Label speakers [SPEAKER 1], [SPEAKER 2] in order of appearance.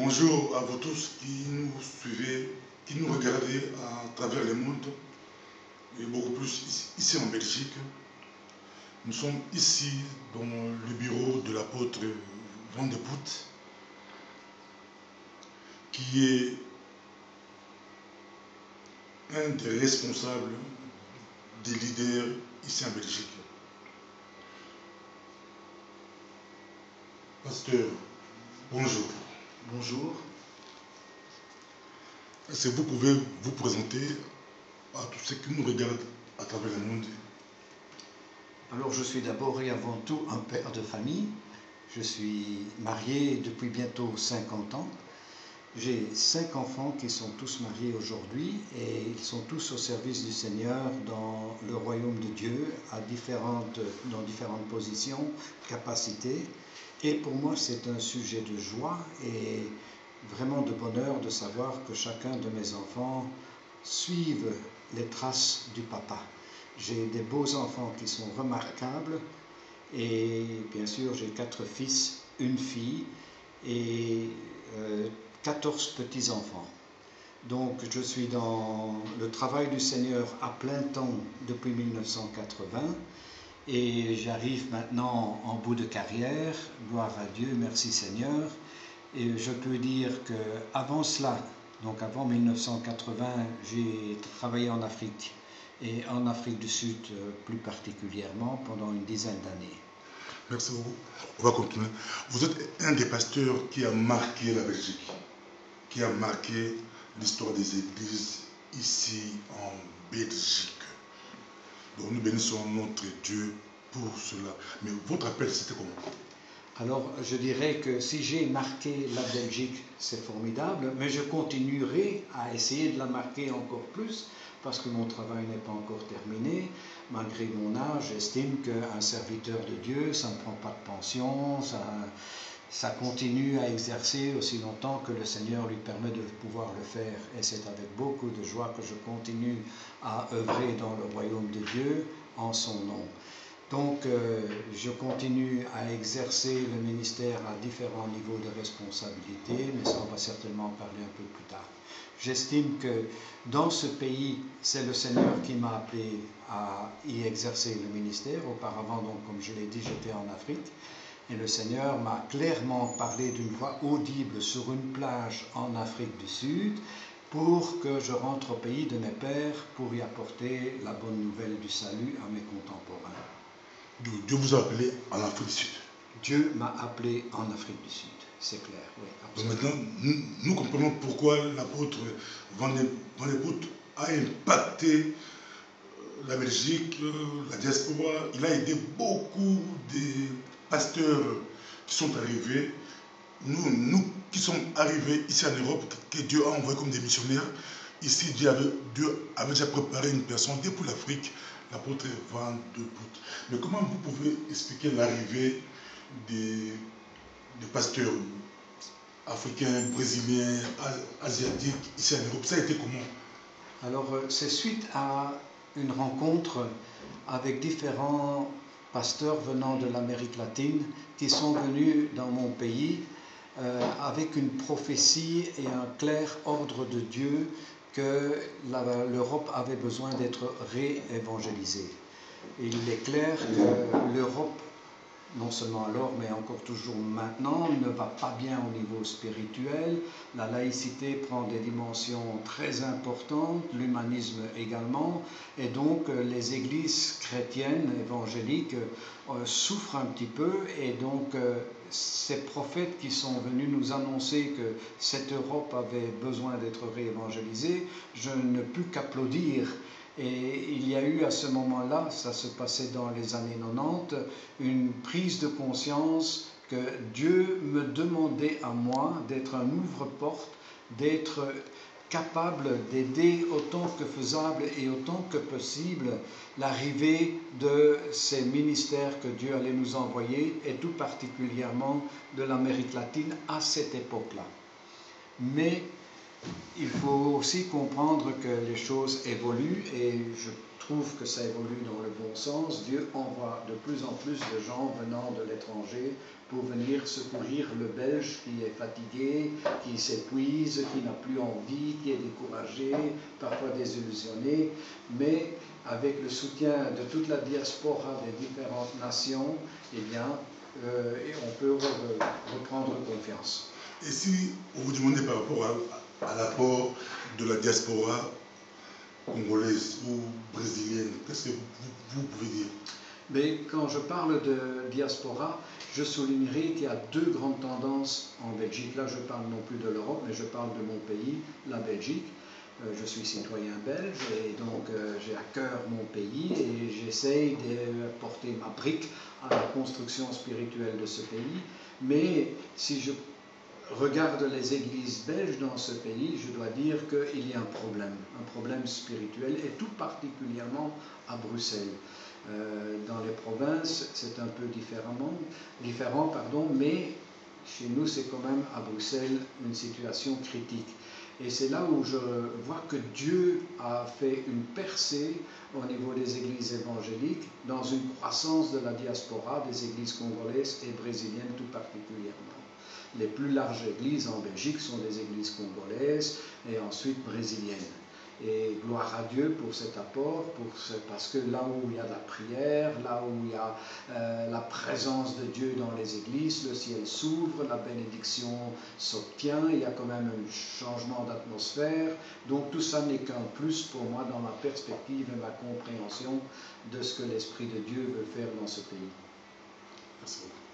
[SPEAKER 1] Bonjour à vous tous qui nous suivez, qui nous regardez à travers le monde, et beaucoup plus ici en Belgique. Nous sommes ici dans le bureau de l'apôtre Van de Poet, qui est un des responsables des leaders ici en Belgique. Pasteur, bonjour.
[SPEAKER 2] Bonjour.
[SPEAKER 1] Est-ce que vous pouvez vous présenter à tous ceux qui nous regardent à travers le monde?
[SPEAKER 2] Alors je suis d'abord et avant tout un père de famille. Je suis marié depuis bientôt 50 ans. J'ai 5 enfants qui sont tous mariés aujourd'hui et ils sont tous au service du Seigneur dans le royaume de Dieu dans différentes positions, capacités. Et pour moi c'est un sujet de joie et vraiment de bonheur de savoir que chacun de mes enfants suivent les traces du papa. J'ai des beaux enfants qui sont remarquables et bien sûr j'ai 4 fils, une fille et 14 petits-enfants. Donc je suis dans le travail du Seigneur à plein temps depuis 1980 et j'arrive maintenant en bout de carrière, gloire à Dieu, merci Seigneur. Et je peux dire qu'avant cela, donc avant 1980, j'ai travaillé en Afrique et en Afrique du Sud plus particulièrement pendant une dizaine d'années.
[SPEAKER 1] Merci beaucoup. On va continuer. Vous êtes un des pasteurs qui a marqué la Belgique, qui a marqué l'histoire des églises ici en Belgique. Donc nous bénissons notre Dieu pour cela. Mais votre appel, c'était comment?
[SPEAKER 2] Alors je dirais que si j'ai marqué la Belgique, c'est formidable, mais je continuerai à essayer de la marquer encore plus parce que mon travail n'est pas encore terminé. Malgré mon âge, j'estime qu'un serviteur de Dieu, ça ne prend pas de pension, ça continue à exercer aussi longtemps que le Seigneur lui permet de pouvoir le faire. Et c'est avec beaucoup de joie que je continue à œuvrer dans le royaume de Dieu en son nom. Donc, je continue à exercer le ministère à différents niveaux de responsabilité, mais ça, on va certainement en parler un peu plus tard. J'estime que dans ce pays, c'est le Seigneur qui m'a appelé à y exercer le ministère. Auparavant, donc, comme je l'ai dit, j'étais en Afrique. Et le Seigneur m'a clairement parlé d'une voix audible sur une plage en Afrique du Sud pour que je rentre au pays de mes pères pour y apporter la bonne nouvelle du salut à mes contemporains.
[SPEAKER 1] Dieu vous a appelé en Afrique du Sud.
[SPEAKER 2] Dieu m'a appelé en Afrique du Sud, c'est clair, oui.
[SPEAKER 1] Donc maintenant, nous comprenons pourquoi l'apôtre Van de Poet a impacté la Belgique, la diaspora. Il a aidé beaucoup de pasteurs qui sont arrivés. Nous qui sommes arrivés ici en Europe, que Dieu a envoyé comme des missionnaires, ici Dieu avait déjà préparé une personne depuis l'Afrique, l'apôtre Van de Poet. Mais comment vous pouvez expliquer l'arrivée des pasteurs africains, brésiliens, asiatiques ici en Europe? Ça a été comment?
[SPEAKER 2] Alors, c'est suite à une rencontre avec différents pasteurs venant de l'Amérique latine qui sont venus dans mon pays avec une prophétie et un clair ordre de Dieu que l'Europe avait besoin d'être réévangélisée. Et il est clair que l'Europe, non seulement alors, mais encore toujours maintenant, ne va pas bien au niveau spirituel. La laïcité prend des dimensions très importantes, l'humanisme également, et donc les églises chrétiennes, évangéliques, souffrent un petit peu, et donc ces prophètes qui sont venus nous annoncer que cette Europe avait besoin d'être réévangélisée, je ne pus qu'applaudir. Et il y a eu à ce moment-là, ça se passait dans les années 90, une prise de conscience que Dieu me demandait à moi d'être un ouvre-porte, d'être capable d'aider autant que faisable et autant que possible l'arrivée de ces ministères que Dieu allait nous envoyer, et tout particulièrement de l'Amérique latine à cette époque-là. Mais il faut aussi comprendre que les choses évoluent et je trouve que ça évolue dans le bon sens. Dieu envoie de plus en plus de gens venant de l'étranger pour venir secourir le Belge qui est fatigué, qui s'épuise, qui n'a plus envie, qui est découragé, parfois désillusionné, mais avec le soutien de toute la diaspora des différentes nations, eh bien, on peut reprendre confiance.
[SPEAKER 1] Et si on vous demandait par rapport à l'apport de la diaspora congolaise ou brésilienne, qu'est-ce que vous pouvez dire?
[SPEAKER 2] Mais quand je parle de diaspora, je soulignerai qu'il y a deux grandes tendances en Belgique. Là, je parle non plus de l'Europe, mais je parle de mon pays, la Belgique. Je suis citoyen belge et donc j'ai à cœur mon pays et j'essaye de porter ma brique à la construction spirituelle de ce pays. Mais si je regarde les églises belges dans ce pays, je dois dire qu'il y a un problème spirituel et tout particulièrement à Bruxelles. Dans les provinces, c'est un peu différent, mais chez nous, c'est quand même à Bruxelles une situation critique. Et c'est là où je vois que Dieu a fait une percée au niveau des églises évangéliques dans une croissance de la diaspora des églises congolaises et brésiliennes tout particulièrement. Les plus larges églises en Belgique sont des églises congolaises et ensuite brésiliennes. Et gloire à Dieu pour cet apport, parce que là où il y a de la prière, là où il y a la présence de Dieu dans les églises, le ciel s'ouvre, la bénédiction s'obtient, il y a quand même un changement d'atmosphère. Donc tout ça n'est qu'un plus pour moi dans ma perspective et ma compréhension de ce que l'Esprit de Dieu veut faire dans ce pays.
[SPEAKER 1] Merci beaucoup.